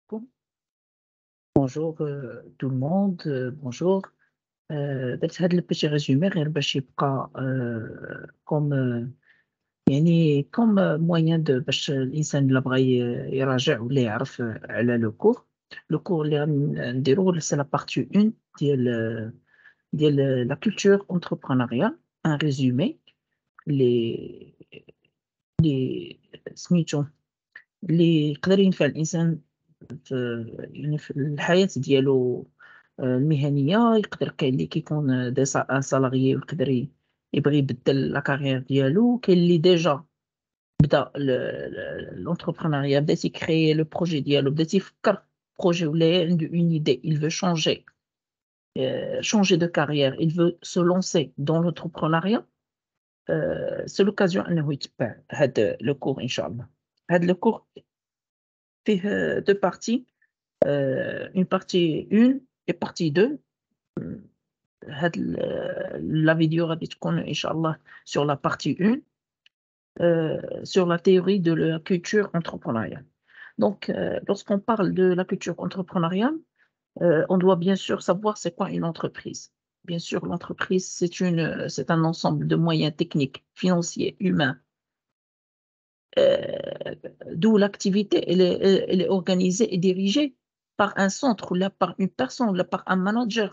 Bon, bonjour tout le monde, bonjour. درت هذا البيتي ريزومي غير باش يبقى كوم يعني كوم موان دو باش الإنسان إلا بغى يراجع ولا يعرف على لو كور. لو كور اللي نديرو سي لا بارتي اون ديال لا كولتور entrepreneurial ان ريزومي اللي اللي سميتو اللي يقدر ينفع الإنسان يعني في الحياة ديالو المهنية. يقدر كاين اللي كيكون دي ان سالاريي ويقدر يبغي يبدل لا كارير ديالو، كاين اللي ديجا بدا l'entrepreneuriat بدا تيكريي لو بروجي ديالو، بدا تيفكر بروجي ولا عنده اون ايدي il veut changer de carrière, il veut se lancer dans l'entrepreneuriat. C'est l'occasion أنه يتبع هاد لو كور إن شاء الله. هاد لو كور فيه دو بارتي، une partie 1 et partie 2. هاد la vidéo غادي تكون إن شاء الله sur la partie 1, sur la théorie de la culture entrepreneuriale. Donc, lorsqu'on parle de la culture entrepreneuriale, on doit bien sûr savoir c'est quoi une entreprise. Bien sûr, l'entreprise, c'est un ensemble de moyens techniques, financiers, humains, d'où l'activité elle est organisée et dirigée par un centre ou là par une personne ou là par un manager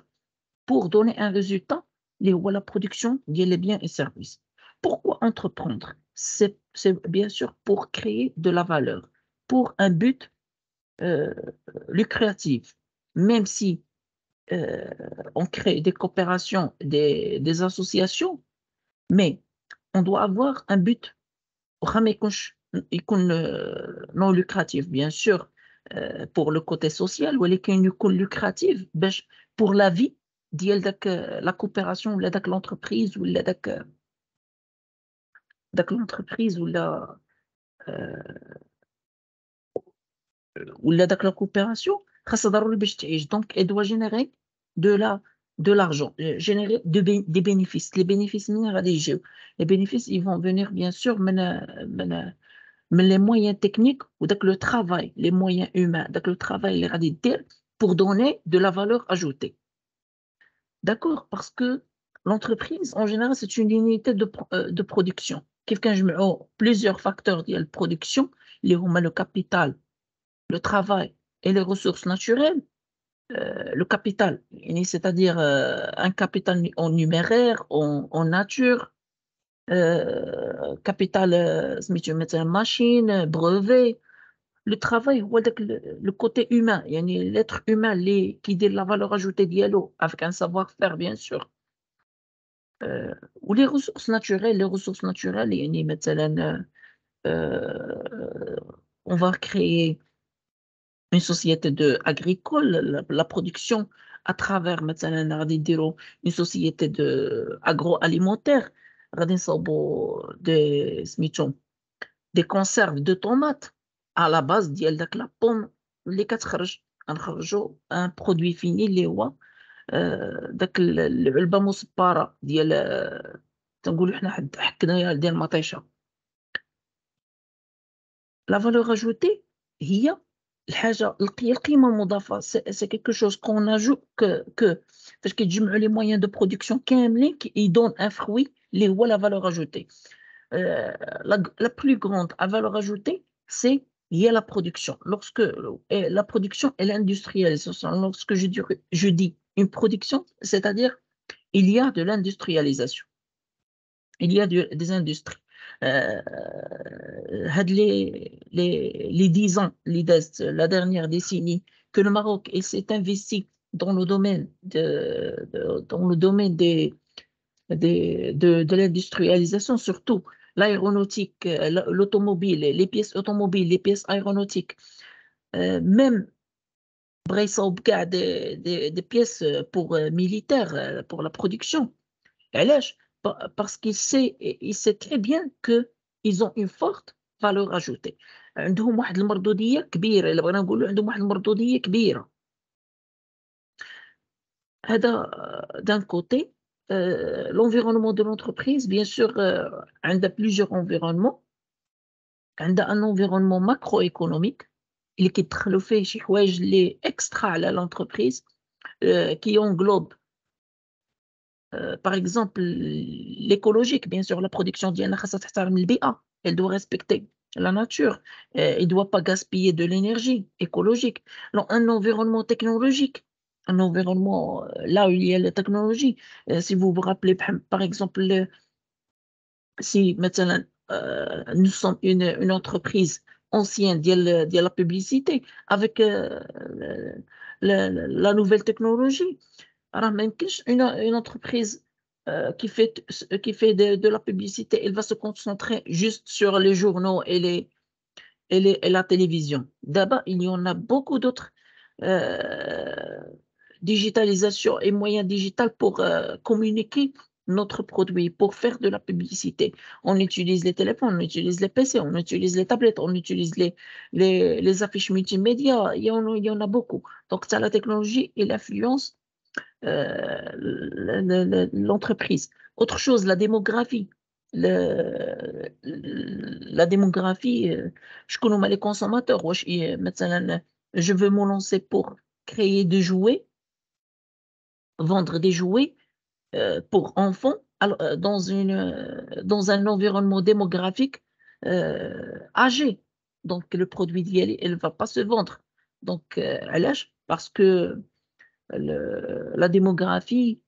pour donner un résultat اللي هو la production ديال les biens et services. Pourquoi entreprendre? C'est bien sûr pour créer de la valeur, pour un but euh, lucratif. Même si on crée des coopérations, des associations, mais on doit avoir un but. واخا ما يكون non lucratif bien sûr pour le côté social, ولكن يكون lucratif باش pour la vie ديال داك la coopération ولا داك l'entreprise ولا داك l'entreprise ولا داك la coopération. خاصها ضروري باش تعيش. Donc elle doit générer de l'argent, générer des bénéfices. Les bénéfices منين غادي يجيو؟ Les bénéfices ils vont venir bien sûr من les moyens techniques ou داك le travail, les moyens humains, داك le travail اللي غادي دير pour donner de la valeur ajoutée. D'accord? Parce que l'entreprise en général c'est une unité de production. كيف كنجمعوا plusieurs facteurs ديال production اللي هما le capital, le travail et les ressources naturelles. Le capital يعني c'est-à-dire un capital en numéraire, en nature, capital سميتو مثلًا machine, brevet. Le travail هو داك le côté humain يعني l'être humain اللي كيدير la valeur ajoutée ديالو avec un savoir-faire bien sûr. و les ressources naturelles يعني مثلًا on va créer une société agricole, la production à travers مثلًا غادي نديروا une société agroalimentaire. غادي نصاوبوا سميتو des conserves de tomates à la base ديال داك la pomme اللي كتخرج. غنخرجوا un produit fini اللي هو داك العلبة مصبّرة ديال تنقولوا حنا حكنايا ديال المطيشة. La valeur ajoutée هي الحاجة القيمة المضافة. C'est quelque chose qu'on ajoute que فاش كيتجمعوا les moyens de production كاملين ils donnent un fruit اللي هو la valeur ajoutée. La plus grande valeur ajoutée, c'est il y a la production. La production et l'industrialisation, lorsque je dis une production, c'est-à-dire il y a de l'industrialisation, il y a des industries. Les 10 ans, la dernière décennie, que le Maroc s'est investi dans le domaine dans le domaine de l'industrialisation, surtout l'aéronautique, l'automobile, les pièces automobiles, les pièces aéronautiques, même بغا يصاوب كاع des pièces pour militaires, pour la production. علاش؟ Parce il sait très bien qu'ils ont une forte valeur ajoutée. عندهم واحد المردودية كبيرة، إلا بغينا نقولوا عندهم واحد المردودية كبيرة. هذا d'un côté. L'environnement de l'entreprise, bien sûr, عندها plusieurs environnements. عندها un environnement macroéconomique اللي كيدخلوا فيه شي حوايج اللي إكسترا على l'entreprise qui englobe par exemple l'écologique bien sûr la production ديالنا خاصها تحترم البيئة elle doit respecter la nature elle doit pas gaspiller de l'énergie écologique non un environnement technologique un environnement là où il y a la technologie si vous vous rappelez par exemple si مثلًا nous sommes une entreprise ancienne ديال la publicité avec la nouvelle technologie راه ما يمكنش une entreprise qui fait de la publicité, elle va se concentrer juste sur les journaux et la télévision. D'abord, il y en a beaucoup d'autres digitalisation et moyens digital pour communiquer notre produit, pour faire de la publicité. On utilise les téléphones, on utilise les PC, on utilise les tablettes, on utilise les affiches multimédia, il y en a beaucoup. Donc ça, la technologie et l'influence l'entreprise. Autre chose, la démographie. La démographie, شكون هما les consommateurs واش مثلًا je veux me lancer pour créer des jouets, vendre des jouets, pour enfants alors, dans un environnement démographique, âgé. Donc le produit ديالي elle va pas se vendre. Donc علاش؟ Parce que la démographie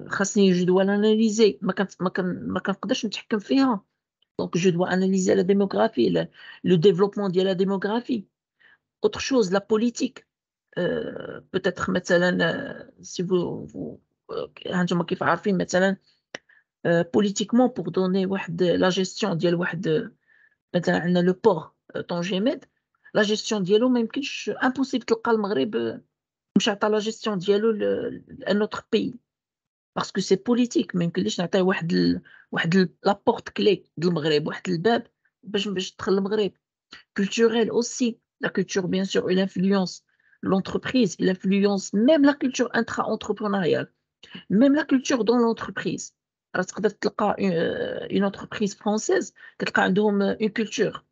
خاصني je dois l'analyser ما كنقدرش نتحكم فيها donc je dois analyser la démographie le développement ديال la démographie. Autre chose la politique peut-être مثلًا si vous هانتوما كيف عارفين مثلًا politiquement pour donner واحد la gestion ديال واحد مثلًا عندنا le port طنجيميد la gestion ديالو ما يمكنش impossible تلقى المغرب مش عطا لا جيستيون ديالو لان اوتر بيي باسكو سي بوليتيك ما يمكنليش نعطيه واحد لا بورت كلي د المغرب واحد الباب باش تدخل المغرب culturel aussi la culture bien sûr elle influence l'entreprise elle influence même la culture intra-entrepreneuriale même la culture dans l'entreprise راه تقدر تلقى une entreprise française كتلقى عندهم une culture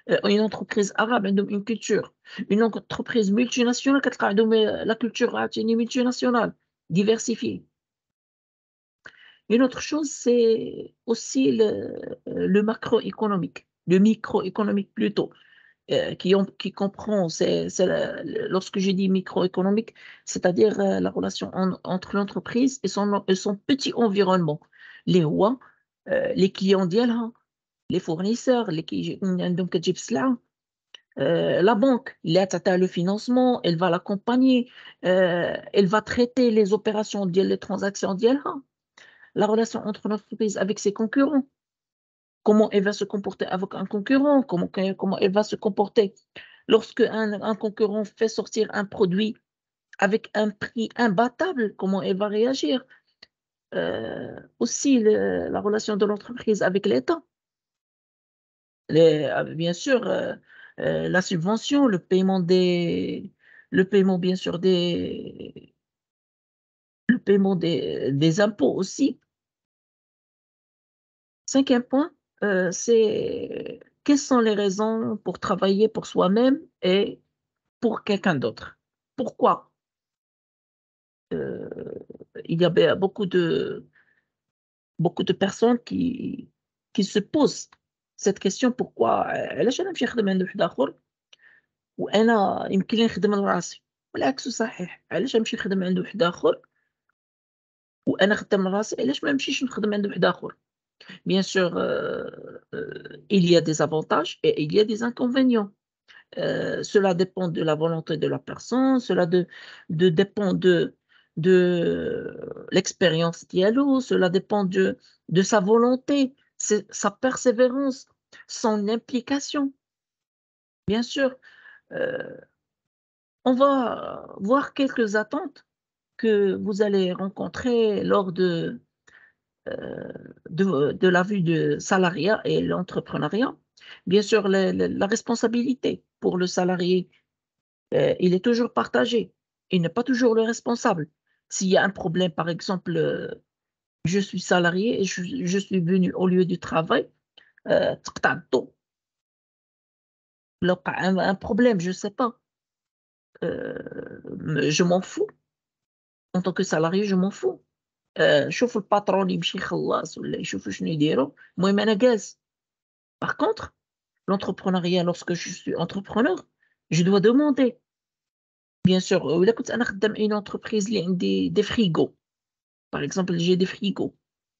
une entreprise arabe عندهم une culture une entreprise multinationale كتلقى عندهم la culture عاوتاني multinationale diversifiée. Une autre chose c'est aussi le macroéconomique, le microéconomique plutôt qui comprend lorsque je dis microéconomique, c'est-à-dire la relation entre l'entreprise et son petit environnement. اللي هو les clients ديالها les fournisseurs اللي عندهم كتجيب السلعة la banque اللي تعطيها le financement elle va l'accompagner elle va traiter les opérations ديال les transactions ديالها la relation entre l'entreprise avec ses concurrents comment elle va se comporter avec un concurrent comment elle va se comporter lorsque un concurrent fait sortir un produit avec un prix imbattable comment elle va réagir aussi la relation de l'entreprise avec l'État bien sûr, la subvention, le paiement bien sûr le paiement des impôts aussi. 5e point, c'est quelles sont les raisons pour travailler pour soi-même et pour quelqu'un d'autre? Pourquoi? Il y a beaucoup de personnes qui se posent cette question pourquoi علاش أنا نمشي نخدم عند واحد آخر وأنا يمكن لي نخدم لراسي، والعكس صحيح، علاش نمشي نخدم عند واحد آخر وأنا خدام لراسي، علاش ما نمشيش نخدم عند واحد آخر؟ Bien sûr, il y a des avantages et il y a des inconvénients. Cela dépend de la volonté de la personne, dépend de l'expérience dialogue, cela dépend de sa volonté, sa persévérance, son implication. Bien sûr, on va voir quelques attentes que vous allez rencontrer lors de la vue de salariat et l'entrepreneuriat. Bien sûr, la responsabilité pour le salarié, il est toujours partagé. Il n'est pas toujours le responsable. S'il y a un problème, par exemple, je suis salarié et je suis venu au lieu du travail, تقطع الضو. un problème, je sais pas, je m'en fous. En tant que salarié, je m'en fous. شوف الباترون يمشي يخلّص والّا يشوفوا شنو يديروا، المهم أنا جالس. Par contre, l'entrepreneuriat, lorsque je suis entrepreneur, je dois demander. Bien sûr, وإلا كنت أنا خدام une entreprise اللي عندي des frigos, par exemple, j'ai des frigos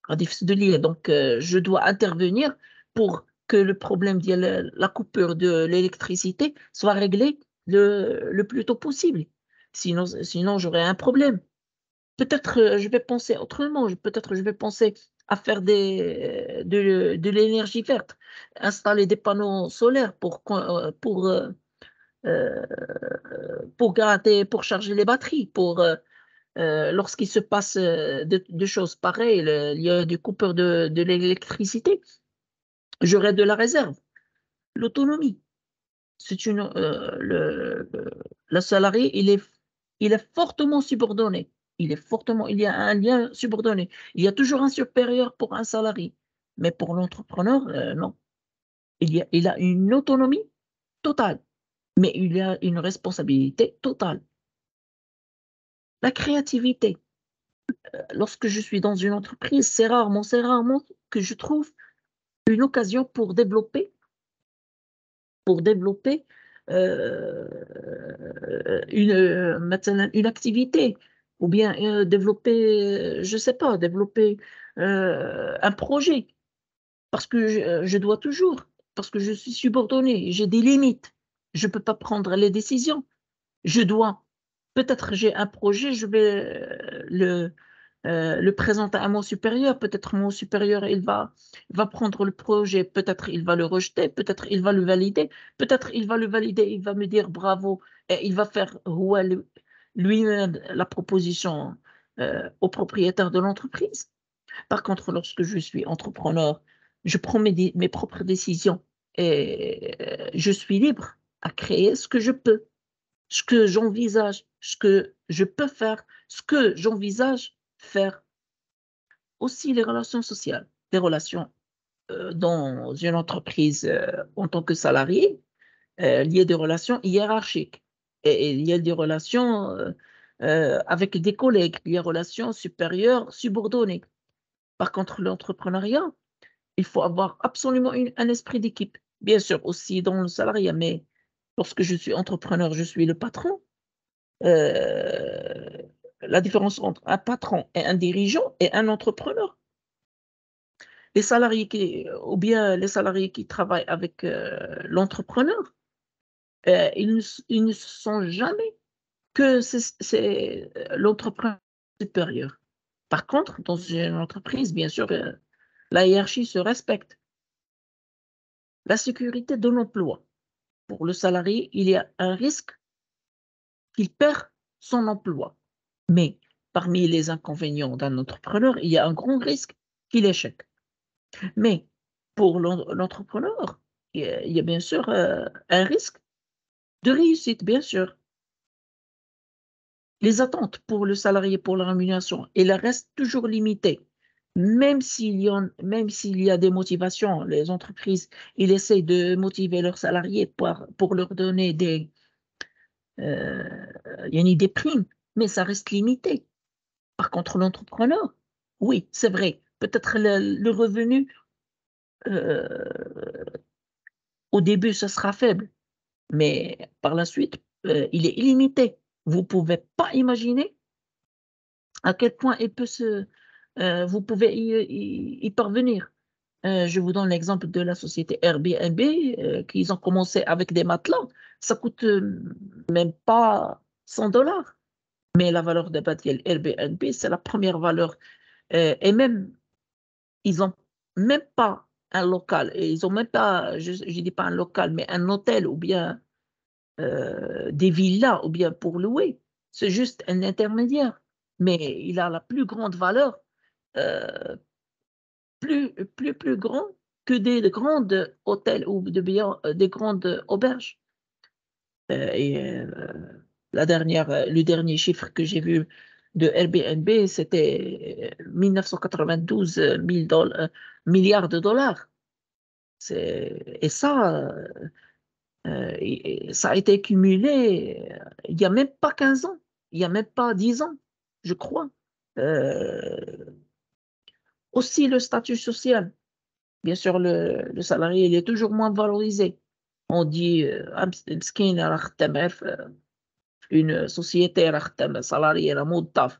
غادي يفسدوا ليا, donc je dois intervenir pour que le problème ديال la coupure de l'électricité soit réglé le plus tôt possible. Sinon j'aurai un problème. Peut-être, je vais penser autrement, peut-être je vais penser à faire de l'énergie verte, installer des panneaux solaires pour garder, pour charger les batteries, lorsqu'il se passe, de choses pareilles, il y a des coupures de l'électricité, j'aurai de la réserve. L'autonomie, c'est une, le salarié, il est fortement subordonné. Il y a un lien subordonné. Il y a toujours un supérieur pour un salarié, mais pour l'entrepreneur, non. Il a une autonomie totale, mais il a une responsabilité totale. La créativité, lorsque je suis dans une entreprise, c'est rarement que je trouve une occasion pour développer, مثلًا une activité, ou bien, développer, je sais pas, développer, un projet. Parce que je dois toujours, parce que je suis subordonnée, j'ai des limites. Je peux pas prendre les décisions. Je dois Peut-être j'ai un projet, je vais, le présenter à mon supérieur. Peut-être mon supérieur, il va prendre le projet, peut-être il va le rejeter, peut-être il va le valider, peut-être il va le valider, il va me dire bravo et il va faire lui-même la proposition, au propriétaire de l'entreprise. Par contre, lorsque je suis entrepreneur, je prends mes propres décisions et je suis libre à créer ce que je peux, ce que j'envisage, ce que je peux faire, ce que j'envisage faire. Aussi les relations sociales, les relations, dans une entreprise, en tant que salarié, il y a des relations hiérarchiques et il y a des relations, avec des collègues, il y a relations supérieures, subordonnées. Par contre, l'entrepreneuriat, il faut avoir absolument un esprit d'équipe. Bien sûr, aussi dans le salariat, mais lorsque je suis entrepreneur, je suis le patron. La différence entre un patron et un dirigeant et un entrepreneur. Les salariés qui travaillent avec, l'entrepreneur, ils ne sont jamais que c'est l'entrepreneur supérieur. Par contre, dans une entreprise, bien sûr, la hiérarchie se respecte. La sécurité de l'emploi. Pour le salarié, il y a un risque qu'il perd son emploi. Mais parmi les inconvénients d'un entrepreneur, il y a un grand risque qu'il échec. Mais pour l'entrepreneur, il y a bien sûr, un risque de réussite, bien sûr. Les attentes pour le salarié, pour la rémunération, elles restent toujours limitées. Même s'il y a des motivations, les entreprises, ils essayent de motiver leurs salariés pour leur donner des primes, mais ça reste limité. Par contre, l'entrepreneur, oui, c'est vrai, peut-être le revenu, heu, au début, ce sera faible, mais par la suite, il est illimité. Vous pouvez pas imaginer à quel point vous pouvez y parvenir. Je vous donne l'exemple de la société Airbnb, qu'ils ont commencé avec des matelas. Ça coûte, même pas 100 $. Mais la valeur de ديال Airbnb, c'est la première valeur, et même ils ont même pas un local et ils ont même pas, je dis pas un local, mais un hôtel ou bien, des villas ou bien pour louer. C'est juste un intermédiaire, mais il a la plus grande valeur, heu, plus grand que des grandes hôtels ou des grandes auberges. Le dernier chiffre que j'ai vu de Airbnb, c'était 1992 milliards de dollars. Et ça, Ça a été cumulé il n'y a même pas 15 ans, il n'y a même pas 10 ans, je crois. Aussi le statut social. Bien sûr, le salarié, il est toujours moins valorisé. On dit, مسكين راه خدام غير في une société راه خدام salarié راه موظف.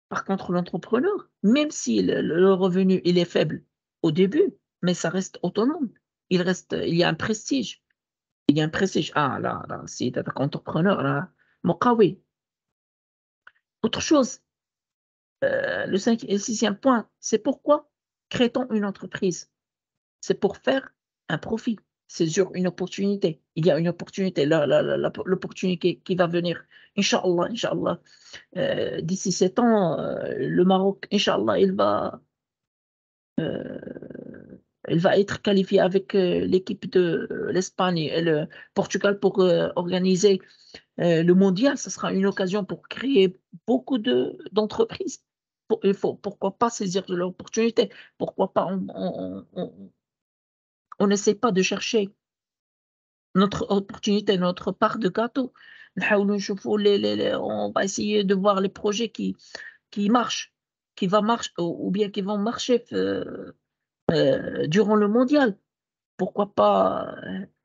Par contre, l'entrepreneur, même si le revenu, il est faible au début, mais ça reste autonome. Il y a un prestige. Il y a un prestige. Ah là, là, si tu es entrepreneur, là, مقاوي. Autre chose, le 6e point, c'est pourquoi crée-t-on une entreprise? C'est pour faire un profit, saisir une opportunité. Il y a une opportunité, l'opportunité qui va venir. Inch'Allah, Inch'Allah. D'ici 7 ans, le Maroc, Inch'Allah, il va être qualifié avec l'équipe de l'Espagne et le Portugal pour organiser le mondial. Ce sera une occasion pour créer beaucoup d'entreprises. Pourquoi pas saisir de l'opportunité? Pourquoi pas on n'essaie pas de chercher notre opportunité, notre part de gâteau. نحاولوا نشوفوا on va essayer de voir les projets qui marchent, ou bien qui vont marcher durant le mondial. Pourquoi pas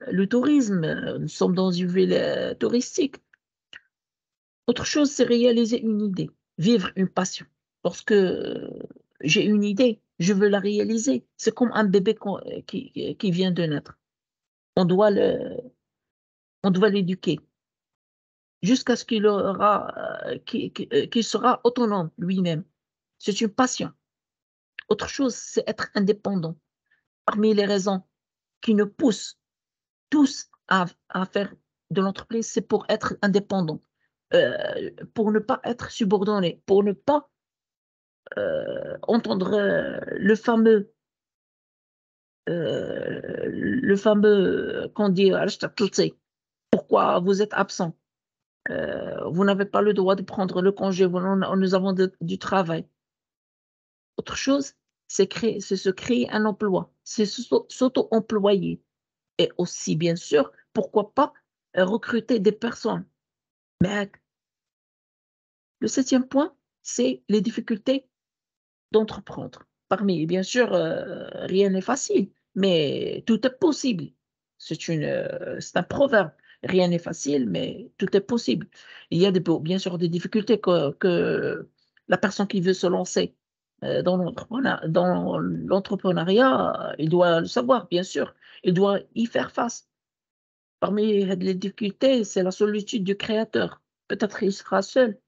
le tourisme? Nous sommes dans une ville touristique. Autre chose, c'est réaliser une idée, vivre une passion. Lorsque j'ai une idée, je veux la réaliser. C'est comme un bébé qui vient de naître. On doit l'éduquer jusqu'à ce qu'il sera autonome lui-même. C'est une passion. Autre chose, c'est être indépendant. Parmi les raisons qui nous poussent tous à faire de l'entreprise, c'est pour être indépendant, pour ne pas être subordonné, pour ne pas entendre qu'on dit pourquoi vous êtes absent, vous n'avez pas le droit de prendre le congé, nous avons du travail. Autre chose, c'est se créer un emploi, c'est s'auto-employer et aussi bien sûr, pourquoi pas recruter des personnes. Mais le 7e point, c'est les difficultés d'entreprendre. Parmi, bien sûr, rien n'est facile, mais tout est possible. C'est un proverbe. Rien n'est facile, mais tout est possible. Il y a bien sûr des difficultés que la personne qui veut se lancer dans l'entrepreneuriat, il doit le savoir, bien sûr. Il doit y faire face. Parmi les difficultés, c'est la solitude du créateur. Peut-être il sera seul.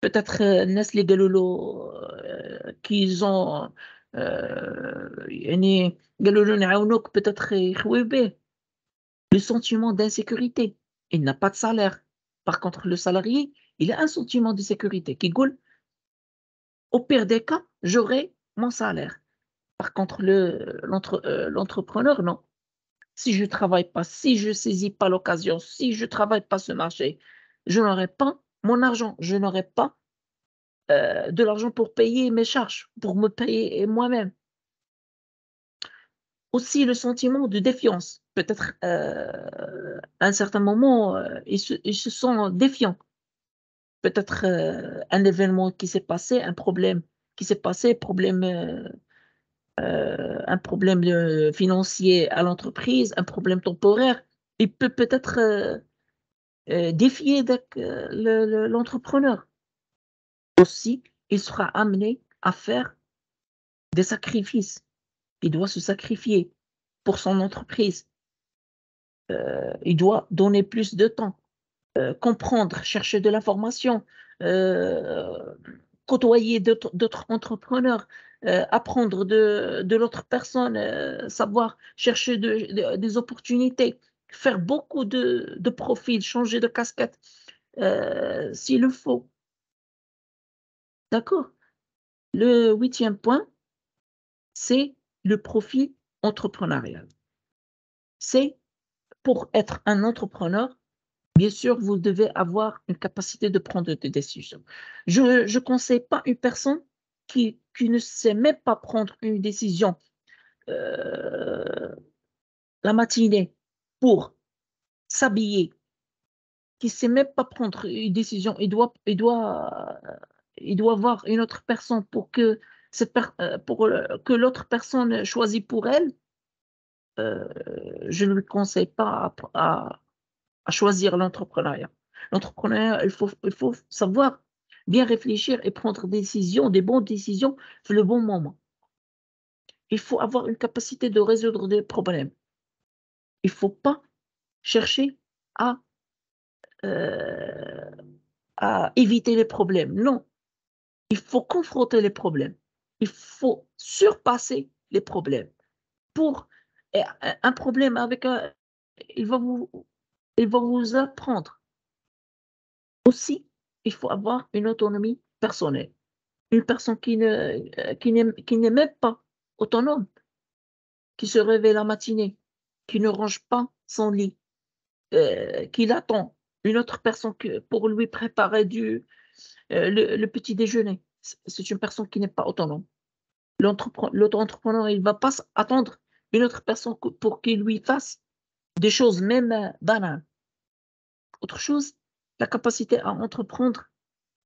Peut-être الناس اللي قالوا له qu'ils ont يعني قالوا له نعاونوك peut-être يخويو به. Le sentiment d'insécurité. Il n'a pas de salaire. Par contre, le salarié, il a un sentiment de sécurité qui يقول au pire des cas, j'aurai mon salaire. Par contre, l'entrepreneur, non. Si je travaille pas, si je saisis pas l'occasion, si je travaille pas ce marché, je n'aurai pas mon argent, je n'aurai pas de l'argent pour payer mes charges, pour me payer moi-même. Aussi le sentiment de défiance. Peut-être, à un certain moment, ils se sentent défiants. Peut-être, un événement qui s'est passé, un problème qui s'est passé, un problème, financier à l'entreprise, un problème temporaire. Il peut peut-être, défier l'entrepreneur. Aussi, il sera amené à faire des sacrifices. Il doit se sacrifier pour son entreprise. Il doit donner plus de temps, comprendre, chercher de l'information, heu, côtoyer d'autres entrepreneurs, apprendre de l'autre personne, savoir chercher des opportunités, faire beaucoup de profils, changer de casquette, s'il le faut. D'accord? Le 8e point, c'est le profil entrepreneurial. C'est pour être un entrepreneur, bien sûr, vous devez avoir une capacité de prendre des décisions. Je conseille pas une personne qui ne sait même pas prendre une décision, heu, la matinée pour s'habiller, qui ne sait même pas prendre une décision, il doit voir une autre personne pour que, que l'autre personne choisisse pour elle, je ne lui conseille pas à choisir l'entrepreneuriat. L'entrepreneuriat, il faut savoir bien réfléchir et prendre des bonnes décisions sur le bon moment. Il faut avoir une capacité de résoudre des problèmes. Il ne faut pas chercher à, euh, à éviter les problèmes. Non, il faut confronter les problèmes. Il faut surpasser les problèmes. Pour un problème avec il va vous, il va vous apprendre. Aussi, il faut avoir une autonomie personnelle. Une personne qui n'est même pas autonome, qui se réveille la matinée, qui ne range pas son lit, qui attend une autre personne pour lui préparer le petit déjeuner. C'est une personne qui n'est pas autonome. L'auto-entrepreneur, il ne va pas attendre une autre personne pour qu'il lui fasse des choses même banales. Autre chose, la capacité à entreprendre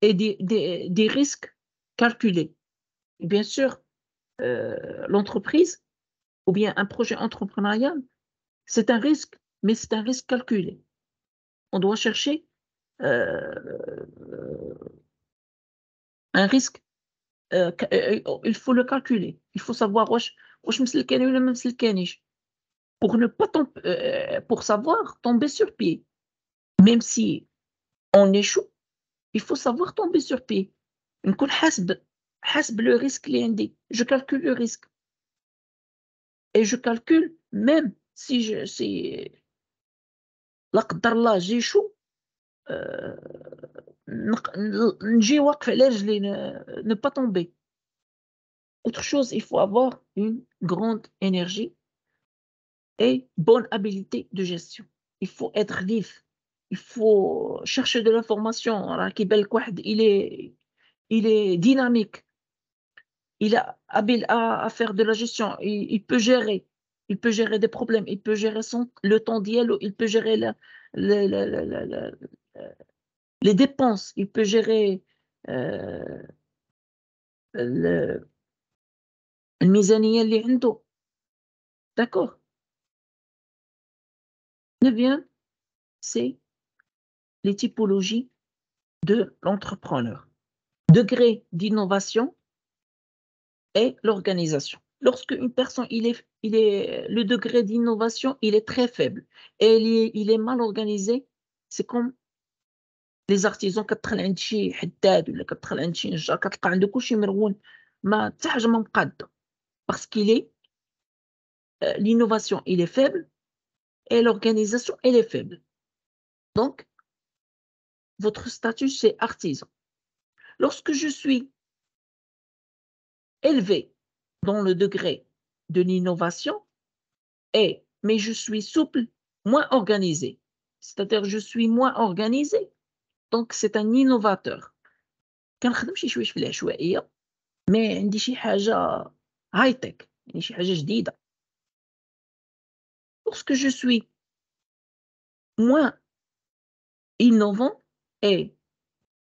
et des risques calculés. Et bien sûr, l'entreprise ou bien un projet entrepreneurial, c'est un risque, mais c'est un risque calculé. On doit chercher un risque, il faut le calculer. Il faut savoir واش مسلكاني ولا ما مسلكانيش pour ne pas pour savoir tomber sur pied. Même si on échoue, il faut savoir tomber sur pied. نكون حاسب le risque اللي عندي. Je calcule le risque. Et je calcule même si لا قدر الله j'échoue, نجي واقفة على رجلي ne pas tomber. Autre chose, il faut avoir une grande énergie et bonne habilité de gestion. Il faut être vif. Il faut chercher de l'information. راه كيبان واحد il est dynamique. Il est habile à faire de la gestion. Il peut gérer. Il peut gérer des problèmes. Il peut gérer le temps ديالو. Il peut gérer le- le- le- le- le- les dépenses. Il peut gérer euh, le- الميزانية اللي عنده. D'accord? 9e, c'est les typologies de l'entrepreneur. Degré d'innovation et l'organisation. Lorsque une personne, le degré d'innovation, il est très faible et il est mal organisé, c'est comme les artisans كتدخل عند شي حداد ولا كتدخل عند شي نجار كتلقى عنده كلشي مرون ما حتى حاجة ما مقادة parce qu'il est l'innovation il est faible et l'organisation elle est faible. Donc votre statut c'est artisan. Lorsque je suis élevé dans le degré de l'innovation mais je suis souple, moins organisé. C'est-à-dire je suis moins organisé, donc c'est un innovateur. كنخدم شي شويش في العشوائية mais عندي شي حاجة high tech يعني شي حاجة جديدة. Lorsque je suis moins innovant et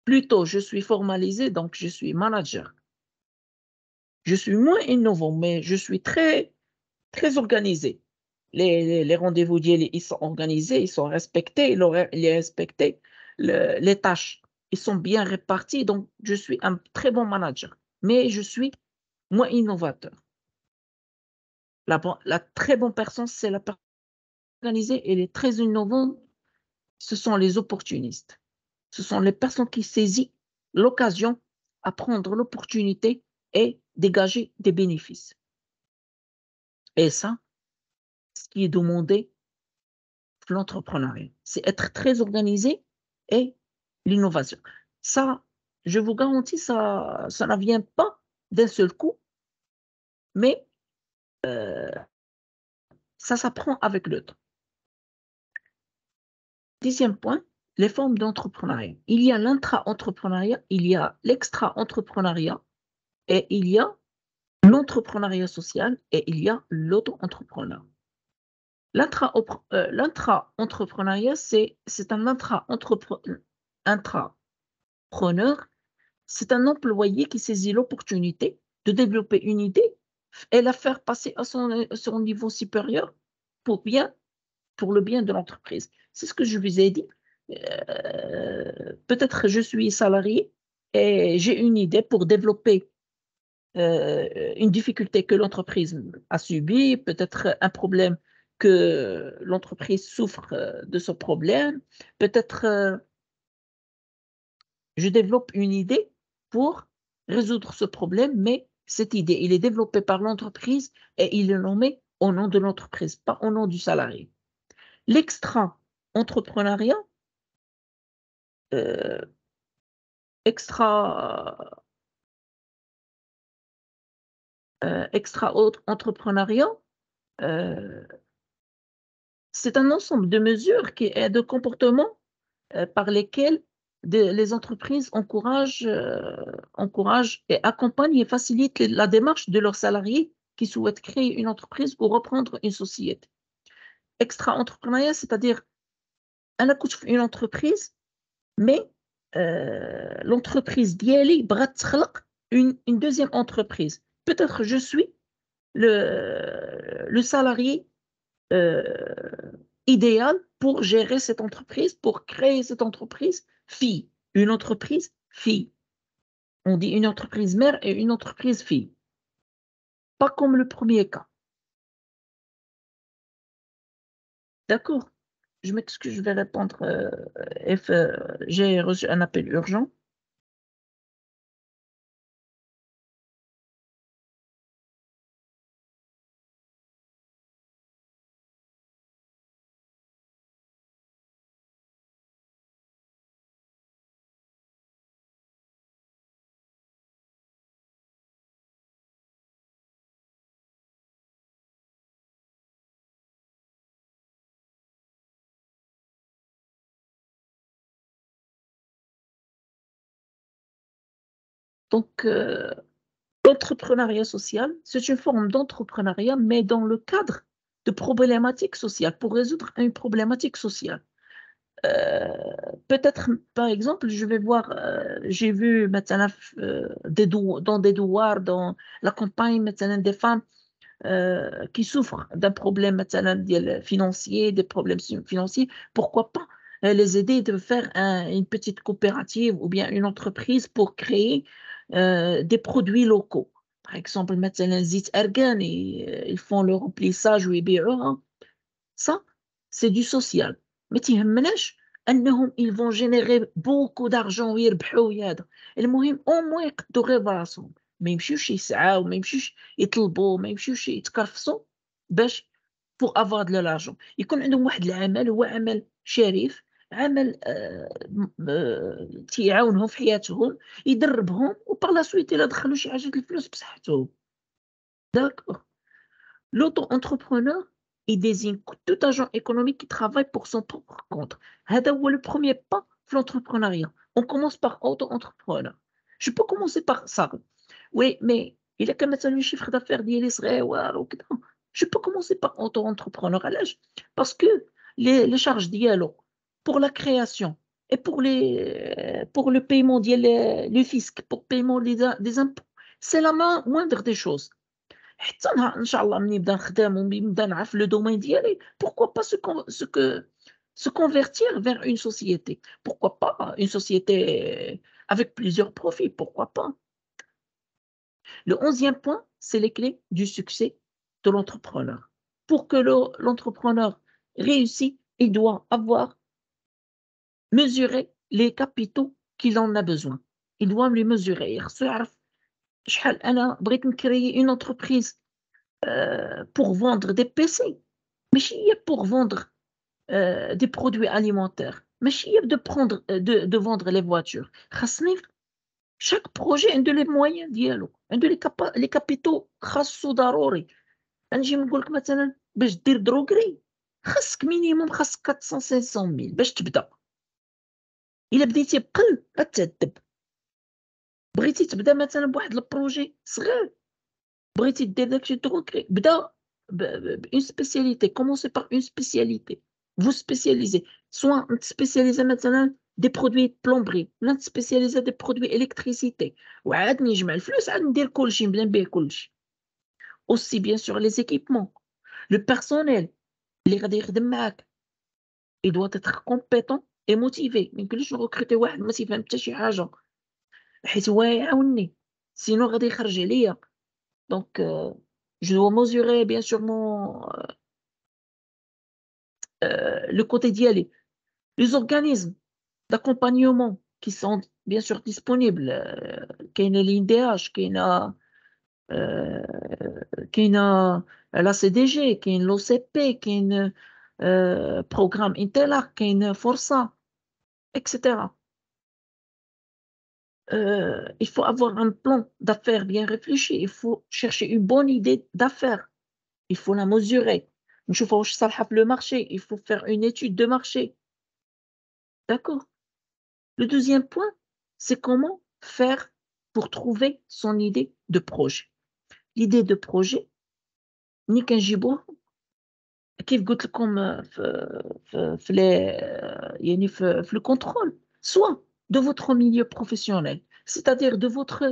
plutôt je suis formalisé, donc je suis manager. Je suis moins innovant, mais je suis très, très organisé. Les rendez-vous d'hier, ils sont organisés, ils sont respectés, l'horaire, il est respecté, les tâches, ils sont bien répartis, donc je suis un très bon manager, mais je suis moins innovateur. La très bonne personne, c'est la personne organisée et les très innovants, ce sont les opportunistes. Ce sont les personnes qui saisissent l'occasion à prendre l'opportunité et dégager des bénéfices. Et ça, ce qui est demandé pour l'entrepreneuriat, c'est être très organisé et l'innovation. Ça, je vous garantis, ça ne vient pas d'un seul coup, mais ça s'apprend avec le temps. 10e point, les formes d'entrepreneuriat. Il y a l'intra-entrepreneuriat, il y a l'extra-entrepreneuriat et il y a l'entrepreneuriat social et il y a l'auto-entrepreneur. L'intra-entrepreneuriat, c'est un intrapreneur, c'est un employé qui saisit l'opportunité de développer une idée et la faire passer à son niveau supérieur pour le bien de l'entreprise. C'est ce que je vous ai dit. Peut-être je suis salarié et j'ai une idée pour développer une difficulté que l'entreprise a subie, peut-être un problème que l'entreprise souffre de ce problème, peut-être je développe une idée pour résoudre ce problème, mais cette idée, il est développé par l'entreprise et il est nommé au nom de l'entreprise, pas au nom du salarié. L'extra-entrepreneuriat, euh, extra, extra-entrepreneuriat, euh, c'est un ensemble de mesures et de comportements par lesquels les entreprises encouragent et accompagnent et facilitent la démarche de leurs salariés qui souhaitent créer une entreprise ou reprendre une société. Extra-entrepreneuriat, c'est-à-dire, أنا كنت في une entreprise, mais l'entreprise ديالي بغات تخلق une deuxième entreprise. Peut-être je suis le salarié idéal pour gérer cette entreprise, pour créer cette entreprise fille. Une entreprise fille. On dit une entreprise mère et une entreprise fille. Pas comme le premier cas. D'accord? Je m'excuse, je vais répondre. J'ai reçu un appel urgent. Donc, l'entrepreneuriat social, c'est une forme d'entrepreneuriat, mais dans le cadre de problématiques sociales, pour résoudre une problématique sociale. Peut-être, par exemple, je vais voir, j'ai vu مثلا dans des douars, dans la campagne, مثلا des femmes qui souffrent d'un problème مثلا financier, des problèmes financiers, pourquoi pas les aider de faire une petite coopérative ou bien une entreprise pour créer des produits locaux. Par exemple, مثلا زيت أرغان, ils font le remplissage ويبيعوها. Ça, c'est du social. ما تيهمناش أنهم ils vont générer beaucoup d'argent ويربحوا وهذا. المهم au moins يقدوا غير براسهم. ما يمشيوش يسعاو, ما يمشيوش يطلبوا, ما يمشيوش يتكرفصوا باش pour avoir de l'argent. يكون عندهم واحد العمل, هو عمل شريف, عمل تيعاونهم في حياتهم, يدربهم, وبار لا سويت إلا دخلوا شي حاجة الفلوس بصحتهم. D'accord. L'auto-entrepreneur, il désigne tout agent économique qui travaille pour son propre compte. هذا هو le premier pas de l'entrepreneuriat. On commence par auto-entrepreneur. Je peux commencer par ça. Oui, mais il a كان مثلا chiffre d'affaires ديالي صغير وكذا. Je peux commencer par auto-entrepreneur. علاش? Parce que les charges ديالو pour la création et pour le paiement le fisc, pour le paiement des impôts, c'est la moindre des choses. حتى نهار إن شاء الله ملي نبدا نخدم ونبدا نعرف لو دومين ديالي, pourquoi pas se convertir vers une société, pourquoi pas une société avec plusieurs profits, pourquoi pas. Le 11e point, c'est les clés du succès de l'entrepreneur. Pour que l'entrepreneur réussisse, il doit avoir mesuré les capitaux qu'il en a besoin. Il doit les mesurer. خصو يعرف شحال أنا بغيت نكريي une entreprise pour vendre des PC, ماشي هي pour vendre des produits alimentaires, ماشي هي de vendre les voitures. خاصني chaque projet عنده les moyens ديالو, عنده les capitaux خاصو ضروري. غنجي نقول لك مثلا باش دير دروغري خاصك مينيموم, خاصك 400 500 ميل باش تبدا. الا بديتي بقل غتعذب. بغيتي تبدا مثلا بواحد البروجي صغير, بغيتي دير داكشي دروغري, بدا une spécialité. Commencez par une spécialité. Vous spécialisez. Soit spécialisé maintenant des produits de plomberie, ولا spécialisé des produits électricité. وعاد نجمع الفلوس عاد ندير كلشي نبدا نبيع كلشي. Aussi bien sûr les équipements. Le personnel اللي غادي يخدم معاك il doit être compétent et motivé. ما يمكنليش نغوكريتي واحد ما تيفهم حتى شي حاجة حيت هو يعاونني sinon غادي يخرج عليا. Donc je dois mesurer bien sûr le côté d'y. Les organismes d'accompagnement qui sont bien sûr disponibles, كاينة l'INDH, كاينة la CDG, كاين l'OCP, كاين programme Intelac, كاين Força, etc. Il faut avoir un plan d'affaires bien réfléchi, il faut chercher une bonne idée d'affaires, il faut la mesurer. نشوفوا واش صالحة في le marché, il faut faire une étude de marché. D'accord? Le deuxième point, c'est comment faire pour trouver son idée de projet. L'idée de projet, ni كنجيبوها كيف قلت لكم في le contrôle, soit de votre milieu professionnel, c'est-à-dire de votre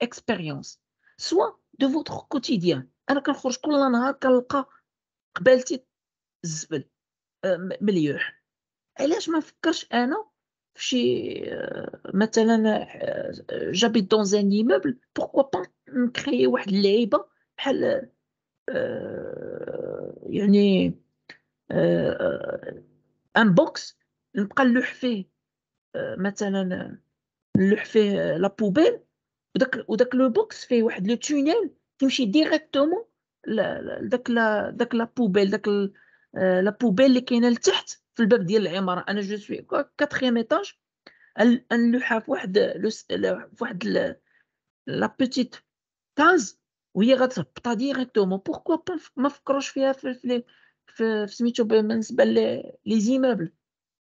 expérience, soit de votre quotidien. أنا كنخرج كل نهار كنلقى قبالتي الزبل مليوح. علاش ما نفكرش أنا في شي مثلًا j'habite dans un immeuble, pourquoi pas نكريي واحد اللعيبة بحال يعني un box نبقى نلوح فيه مثلًا نلوح فيه la poubelle وداك لو بوكس فيه واحد لو تونيل كيمشي ديريكتومون داك لا poubelle لا poubelle اللي كاينة لتحت في الباب ديال العمارة. أنا جو سوي 4e étage نلوحها في واحد لا petite case وهي غتهبطها ديريكتومون. pourquoi pas ما فكروش فيها في سميتو بالنسبة لي زيموبل.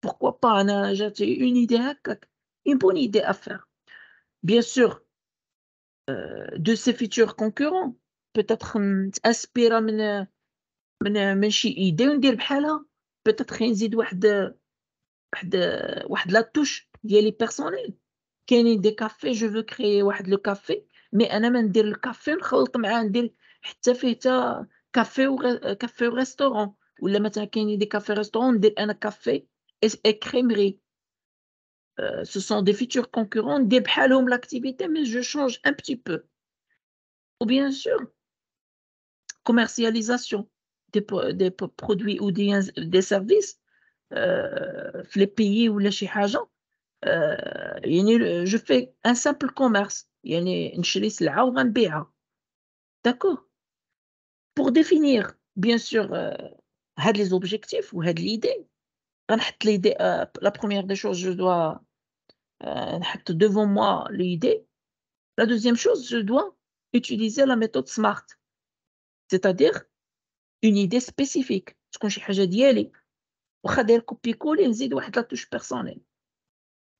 pourquoi pas أنا جاتني une idée هكاك une bonne idée à faire. Bien sûr de ses futurs concurrents peut-être نتأنسبيرا من شي idée وندير بحالها. peut-être نزيد واحد لا touche ديالي personnel. كاينين دي كافي je veux créer واحد لو كافي مي أنا ما ندير الكافي ونخلط معاه ندير حتى فيه حتى كافي وريستورون. ولا مثلا كاينين دي كافي ريستورون ندير أنا كافي et crèmerie. Ce sont des futurs concurrents ندير بحالهم l'activité mais je change un petit peu. Ou bien sûr commercialisation des produits ou des services في les pays ولا شي حاجة. يعني je fais un simple commerce يعني نشري سلعة وغنبيعها. D'accord? Pour définir bien sûr هاد les objectifs وهاد l'idée غنحط l'idée la première des choses je dois نحط devant moi l'idée. La deuxième chose je dois utiliser la méthode SMART, c'est-à-dire une idée spécifique تكون شي حاجة ديالي واخا داير copier coller نزيد واحد la touche personnelle.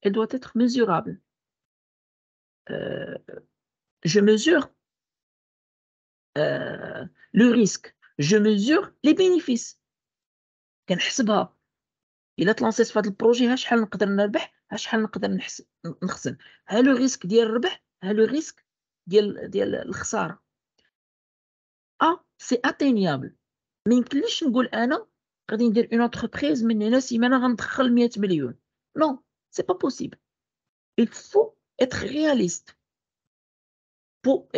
Elle doit être mesurable. Je mesure le risque, je mesure les bénéfices. كنحسبها إلا تلانسيت في هاد البروجي ها شحال نقدر نربح ها شحال نقدر نخسر. ها لو ريسك ديال الربح ها لو ريسك ديال الخسارة. سي اتينيابل. ما يمكنليش نقول أنا غادي ندير اون انتربريز من هنا سيمانة غندخل 100 مليون. نو سي با بوسيبل. il faut être réaliste pour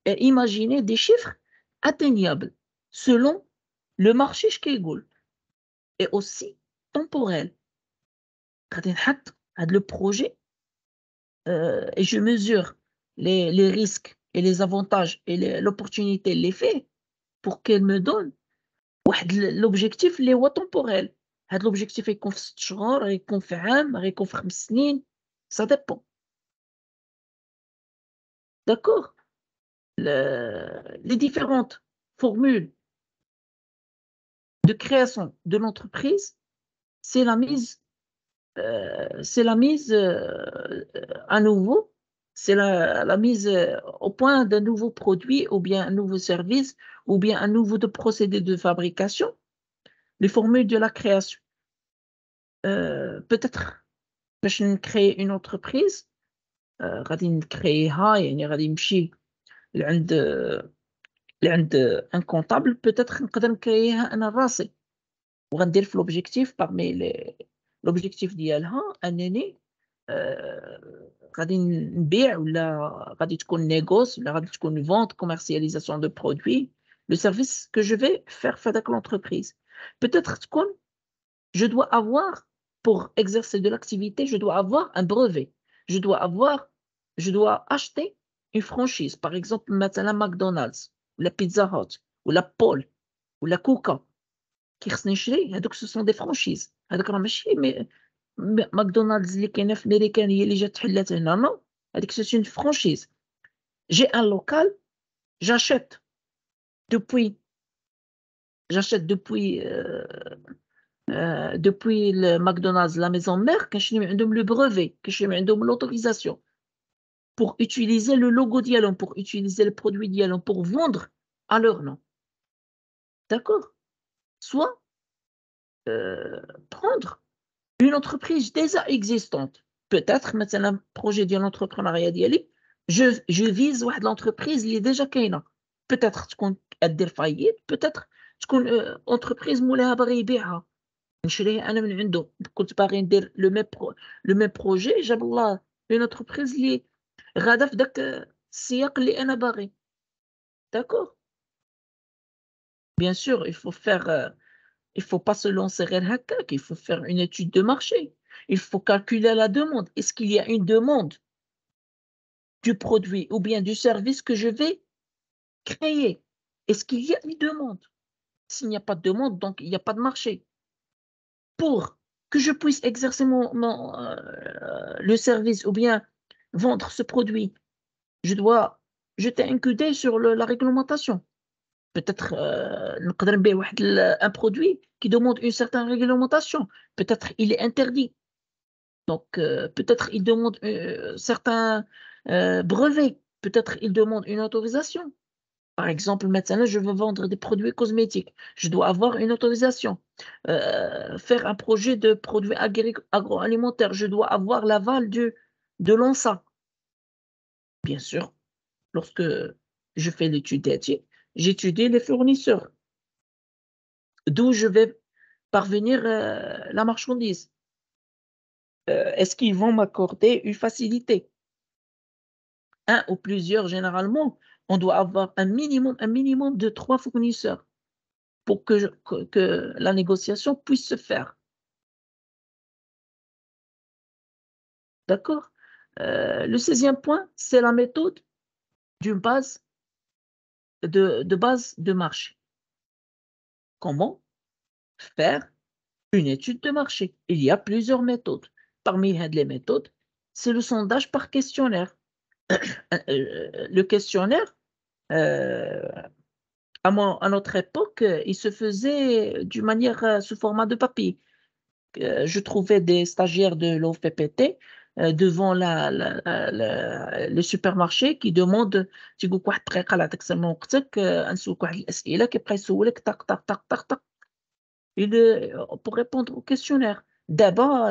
imaginer des chiffres atteignables selon le marché اش كيقول et aussi temporel. غادي نحط هاد لو بروجي et je mesure les risques et les avantages et l'opportunité l'effet pour qu'elle me donne واحد l'objectif اللي هو temporel. هاد l'objectif يكون في 6 شهور يكون في عام يكون في 5 سنين ça dépend. D'accord? Les différentes formules de création de l'entreprise, c'est la mise à nouveau, c'est la mise au point d'un nouveau produit ou bien un nouveau service ou bien un nouveau procédé de fabrication, les formules de la création. Peut-être باش نكري une entreprise غادي نكريها يعني غادي نمشي لعند un comptable peut-être نقدر نكريها أنا لراسي وغندير في l'objectif parmi l'objectif ديالها أنني غادي نبيع ولا غادي تكون négoce ولا غادي تكون vente commercialisation de produits le service que je vais faire في هاداك l'entreprise. Peut-être تكون je dois avoir pour exercer de l'activité, je dois avoir un brevet. Je dois acheter une franchise. Par exemple, مثلًا McDonald's ou la Pizza Hut ou la Paul ou la Coca كي خصني نشري هادوك ce sont des franchises. هادوك راه ماشي ماكدونالدز اللي كاينة في أمريكان هي اللي جات تحلات هنا non هاديك c'est une franchise. J'ai un local, j'achète depuis j'achète depuis depuis le McDonald's, la maison mère, كنشري من عندهم le brevet, كنشري من عندهم l'autorisation pour utiliser le logo ديالهم, pour utiliser le produit ديالهم, pour vendre à leur nom. D'accord? Soit prendre une entreprise déjà existante. Peut-être مثلًا projet ديال l'entrepreneuriat ديالي, je vise واحد l'entreprise اللي déjà كاينة. Peut-être تكون دير faillite, peut-être تكون entreprise مولاها باغي يبيعها. نشريه أنا من عنده، كنت باغي ندير le même projet جاب الله une entreprise اللي غادا في داك السياق اللي أنا باغي. D'accord? Bien sûr, il faut pas se lancer غير هكاك, il faut faire une étude de marché. Il faut calculer la demande. Est-ce qu'il y a une demande du produit ou bien du service que je vais créer? Est-ce qu'il y a une demande? S'il n'y a pas de demande, donc il n'y a pas de marché. Pour que je puisse exercer le service ou bien vendre ce produit, je dois jeter un coup d'œil sur la réglementation. Peut-être نقدر نبيع واحد un produit qui demande une certaine réglementation. Peut-être il est interdit. Donc peut-être il demande certains brevets. Peut-être il demande une autorisation. Par exemple, maintenant, je veux vendre des produits cosmétiques. Je dois avoir une autorisation. Faire un projet de produits agroalimentaires. Je dois avoir l'aval de l'ONSA. Bien sûr, lorsque je fais l'étude d'éthique, j'étudie les fournisseurs. D'où je vais parvenir la marchandise. Est-ce qu'ils vont m'accorder une facilité? Un ou plusieurs, généralement, on doit avoir un minimum de 3 fournisseurs pour que la négociation puisse se faire. D'accord? Le 16e point, c'est la méthode d'une base base de marché. Comment faire une étude de marché? Il y a plusieurs méthodes. Parmi les méthodes, c'est le sondage par questionnaire. Le questionnaire, à notre époque, il se faisait d'une manière sous format de papier. Je trouvais des stagiaires de l'OFPPT devant le supermarché qui demandent تيقول لك واحد الدقيقة لا تقسم من وقتك نسولك واحد الأسئلة كيبقى يسولك طق طق طق طق طق pour répondre au questionnaire. D'abord,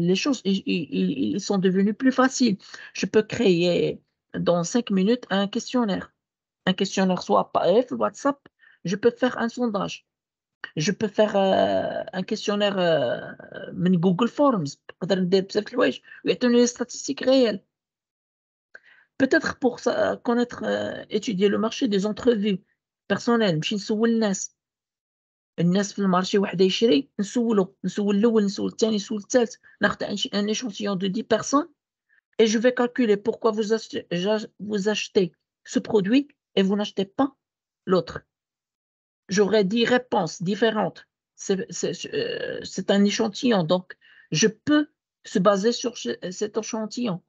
les choses ils sont devenus plus faciles. Je peux créer dans 5 minutes un questionnaire soit par WhatsApp, je peux faire un sondage. Je peux faire un questionnaire من Google Forms نقدر ندير بزاف د الحوايج ويعطوني les statistiques réelles. Peut-être pour ça connaître étudier le marché des entrevues personnelles نمشي نسول الناس في المارشي واحد يشري نسول الأول نسول الثاني نسول الثالث ناخد un échantillon de 10 personnes et je vais calculer pourquoi vous achetez ce produit et vous n'achetez pas l'autre. J'aurais 10 réponses différentes. C'est un échantillon, donc je peux se baser sur cet échantillon.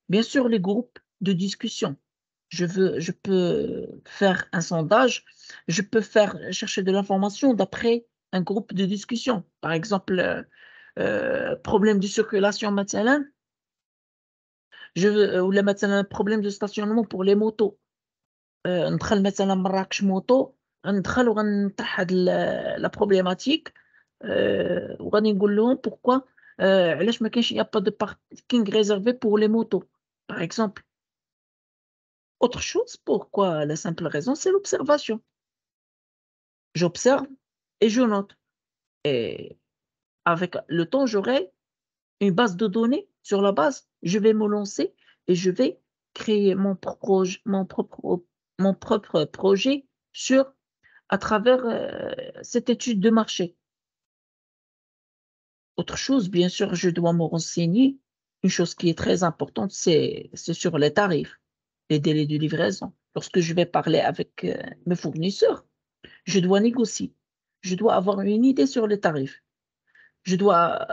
Bien sûr, les groupes de discussion. Je peux faire un sondage, je peux chercher de l'information d'après un groupe de discussion. Par exemple, problème de circulation مثلًا je veux ولا مثلًا problème de stationnement pour les motos. ندخل مثلًا مراكش موطو، غندخل وغنطرح هاد la problématique وغادي نقول لهم pourquoi علاش ما كاينش il y a pas de parking réservé pour les motos, par exemple. Autre chose, pourquoi? La simple raison, c'est l'observation. J'observe et je note et avec le temps, j'aurai une base de données. Sur la base, je vais me lancer et je vais créer mon propre projet sur à travers, cette étude de marché. Autre chose, bien sûr, je dois me renseigner. Une chose qui est très importante, c'est sur les tarifs, les délais de livraison. Lorsque je vais parler avec, mes fournisseurs, je dois négocier. Je dois avoir une idée sur les tarifs. Je dois,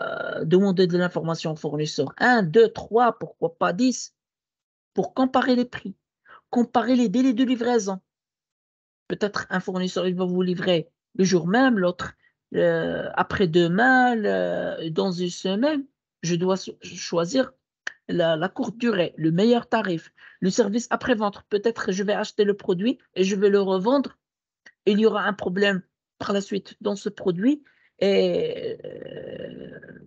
demander de l'information aux fournisseurs. 1, 2, 3, pourquoi pas 10, pour comparer les prix, comparer les délais de livraison. Peut-être un fournisseur, il va vous livrer le jour même, l'autre, après-demain, dans une semaine. Je dois choisir la courte durée, le meilleur tarif, le service après-vente. Peut-être je vais acheter le produit et je vais le revendre. Il y aura un problème par la suite dans ce produit et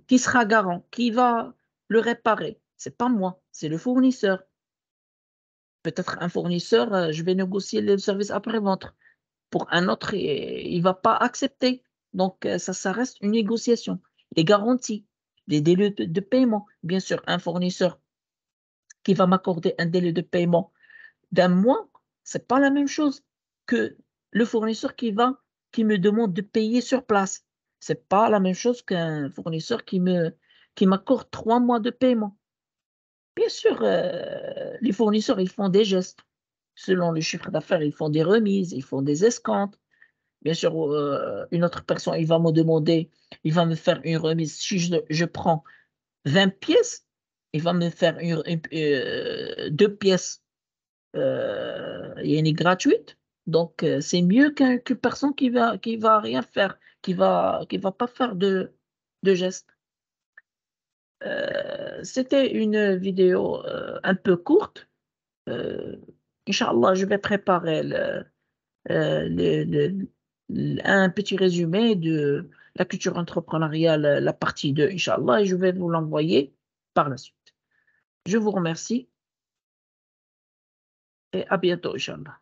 qui sera garant? Qui va le réparer? C'est pas moi, c'est le fournisseur. Peut-être un fournisseur, je vais négocier le service après-vente. Pour un autre, il va pas accepter. Donc, ça reste une négociation. Les garanties, les délais de paiement. Bien sûr, un fournisseur qui va m'accorder un délai de paiement d'un mois, c'est pas la même chose que le fournisseur qui me demande de payer sur place. C'est pas la même chose qu'un fournisseur qui m'accorde 3 mois de paiement. Bien sûr, les fournisseurs, ils font des gestes. Selon le chiffre d'affaires, ils font des remises, ils font des escomptes. Bien sûr, une autre personne, il va me faire une remise. Si je prends 20 pièces, il va me faire 2 pièces, يعني gratuites. Donc, c'est mieux qu'une personne qui va rien faire, qui va pas faire de gestes. C'était une vidéo, un peu courte. Inch'Allah, je vais préparer un petit résumé de la culture entrepreneuriale, la partie 2, Inch'Allah, et je vais vous l'envoyer par la suite. Je vous remercie et à bientôt, Inch'Allah.